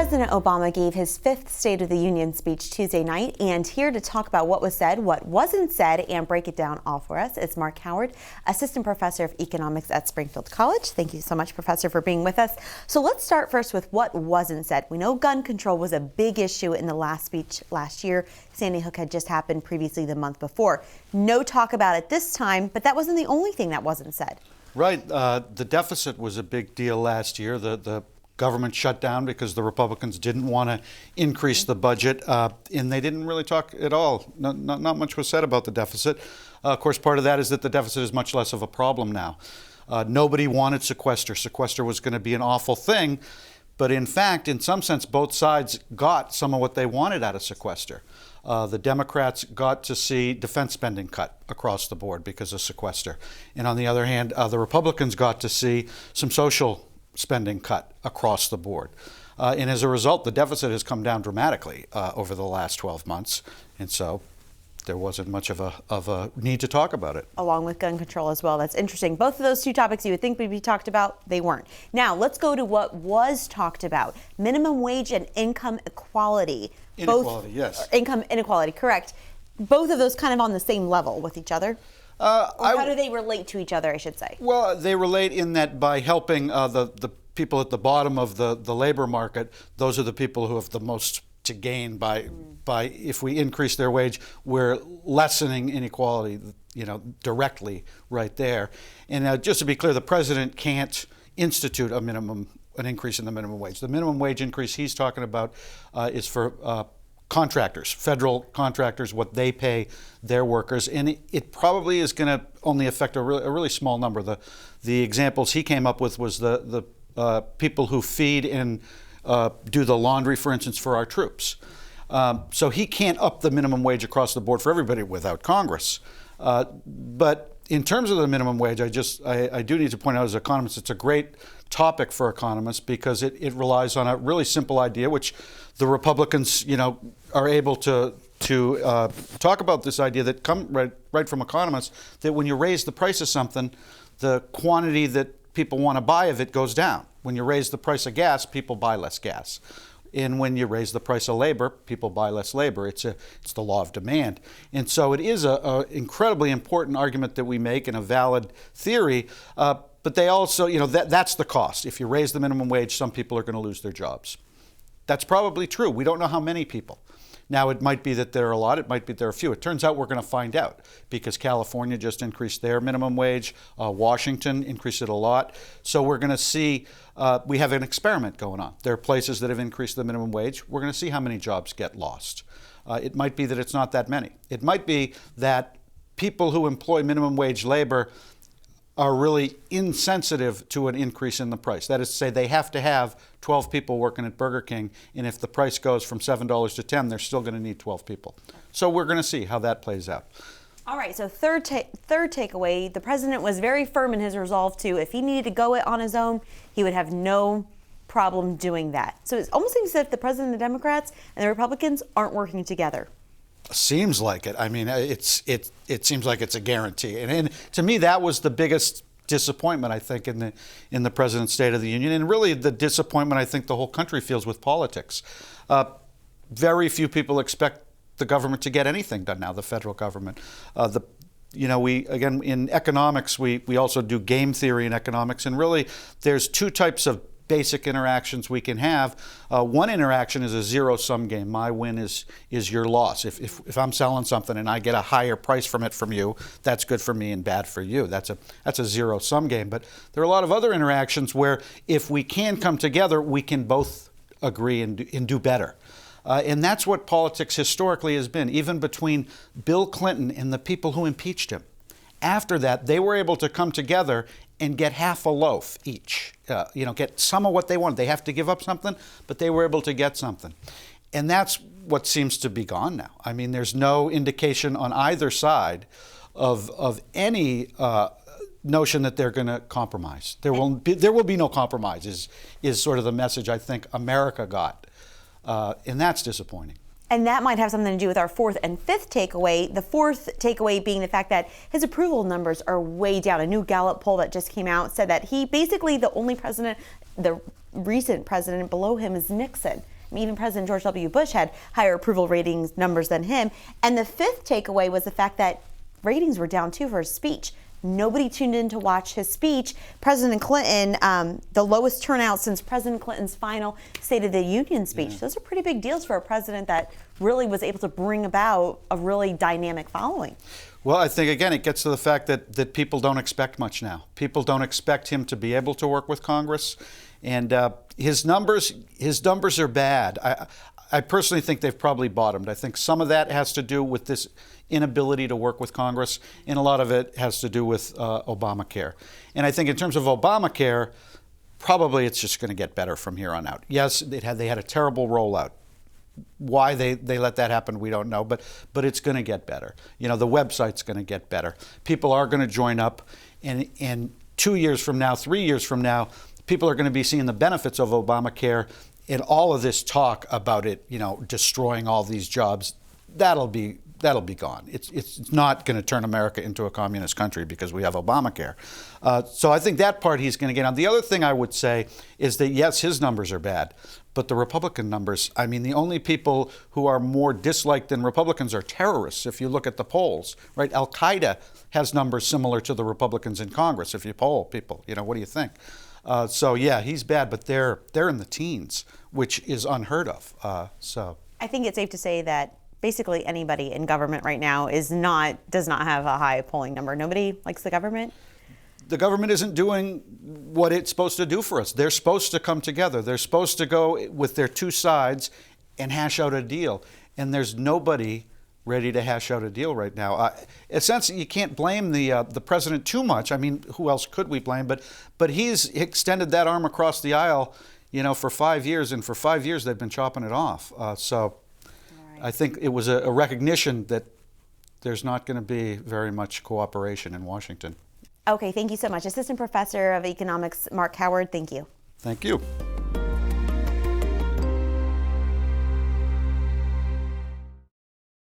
President Obama gave his fifth State of the Union speech Tuesday night, and here to talk about what was said, what wasn't said, and break it down all for us is Mark Howard, Assistant Professor of Economics at Springfield College. Thank you so much, Professor, for being with us. So let's start first with what wasn't said. We know gun control was a big issue in the last speech last year. Sandy Hook had just happened previously the month before. No talk about it this time, but that wasn't the only thing that wasn't said. Right. The deficit was a big deal last year. The government shut down because the Republicans didn't want to increase the budget, and they didn't really talk at all. Not much was said about the deficit. Of course, part of that is that the deficit is much less of a problem now. Nobody wanted sequester. Sequester was going to be an awful thing, but in fact, in some sense, both sides got some of what they wanted out of sequester. The Democrats got to see defense spending cut across the board because of sequester. And on the other hand, the Republicans got to see some social spending cut across the board. And as a result, the deficit has come down dramatically over the last 12 months. And so there wasn't much of a need to talk about it. Along with gun control as well. That's interesting. Both of those two topics you would think would be talked about, they weren't. Now, let's go to what was talked about. Minimum wage and income equality. Inequality, yes. Income inequality, correct. Both of those kind of on the same level with each other? Or how do they relate to each other, I should say? Well, they relate in that by helping the people at the bottom of the labor market, those are the people who have the most to gain by if we increase their wage, we're lessening inequality, directly right there. And just to be clear, the president can't institute an increase in the minimum wage. The minimum wage increase he's talking about is for contractors, federal contractors, what they pay their workers, and it probably is going to only affect a really small number. The examples he came up with was the people who feed and do the laundry, for instance, for our troops. So he can't up the minimum wage across the board for everybody without Congress. But in terms of the minimum wage, I do need to point out as economists, it's a great topic for economists because it relies on a really simple idea, which the Republicans, are able to talk about this idea that come right from economists, that when you raise the price of something, the quantity that people want to buy of it goes down. When you raise the price of gas, people buy less gas. And when you raise the price of labor, people buy less labor. It's the law of demand. And so it is an incredibly important argument that we make and a valid theory. But they also, that's the cost. If you raise the minimum wage, some people are going to lose their jobs. That's probably true. We don't know how many people. Now, it might be that there are a lot. It might be there are a few. It turns out we're going to find out because California just increased their minimum wage. Washington increased it a lot. So we're going to see, we have an experiment going on. There are places that have increased the minimum wage. We're going to see how many jobs get lost. It might be that it's not that many. It might be that people who employ minimum wage labor are really insensitive to an increase in the price. That is to say, they have to have 12 people working at Burger King, and if the price goes from $7 to $10, they're still going to need 12 people. So we're going to see how that plays out. All right, so third takeaway, the president was very firm in his resolve to, if he needed to go it on his own, he would have no problem doing that. So it almost seems as if the president and the Democrats and the Republicans aren't working together. Seems like it. I mean, it seems like it's a guarantee. And to me, that was the biggest disappointment, I think, in the President's State of the Union, and really the disappointment I think the whole country feels with politics. Very few people expect the government to get anything done now, the federal government. We again, in economics, we also do game theory in economics, and really there's two types of basic interactions we can have. One interaction is a zero-sum game. My win is your loss. If I'm selling something and I get a higher price from you, that's good for me and bad for you. That's a zero-sum game. But there are a lot of other interactions where if we can come together, we can both agree and do better. And that's what politics historically has been, even between Bill Clinton and the people who impeached him. After that, they were able to come together and get half a loaf each, get some of what they wanted. They have to give up something, but they were able to get something. And that's what seems to be gone now. I mean, there's no indication on either side of any notion that they're going to compromise. There will be no compromise is sort of the message I think America got. And that's disappointing. And that might have something to do with our fourth and fifth takeaway. The fourth takeaway being the fact that his approval numbers are way down. A new Gallup poll that just came out said that he basically the only president, the recent president below him is Nixon. Even President George W. Bush had higher approval ratings numbers than him. And the fifth takeaway was the fact that ratings were down too for his speech. Nobody tuned in to watch his speech. President Clinton, the lowest turnout since President Clinton's final State of the Union speech. Yeah. Those are pretty big deals for a president that really was able to bring about a really dynamic following. Well, I think, again, it gets to the fact that people don't expect much now. People don't expect him to be able to work with Congress. And his numbers are bad. I personally think they've probably bottomed. I think some of that has to do with this inability to work with Congress, and a lot of it has to do with Obamacare. And I think in terms of Obamacare, probably it's just going to get better from here on out. Yes, they had a terrible rollout. Why they let that happen, we don't know, but it's going to get better. You know, the website's going to get better. People are going to join up, and 2 years from now, 3 years from now, people are going to be seeing the benefits of Obamacare, and all of this talk about it, you know, destroying all these jobs, that'll be gone. It's not going to turn America into a communist country because we have Obamacare. So I think that part he's going to get on. The other thing I would say is that, yes, his numbers are bad, but the Republican numbers, I mean, the only people who are more disliked than Republicans are terrorists, if you look at the polls, right? Al-Qaeda has numbers similar to the Republicans in Congress, if you poll people. You know, what do you think? So, yeah, he's bad, but they're in the teens, which is unheard of. I think it's safe to say that basically anybody in government right now does not have a high polling number. Nobody likes the government. The government isn't doing what it's supposed to do for us. They're supposed to come together. They're supposed to go with their two sides and hash out a deal. And there's nobody ready to hash out a deal right now. In a sense, you can't blame the president too much. I mean, who else could we blame? But he's extended that arm across the aisle, you know, for 5 years, and for 5 years they've been chopping it off. So I think it was a recognition that there's not going to be very much cooperation in Washington. Okay, thank you so much. Assistant Professor of Economics, Mark Howard, thank you. Thank you.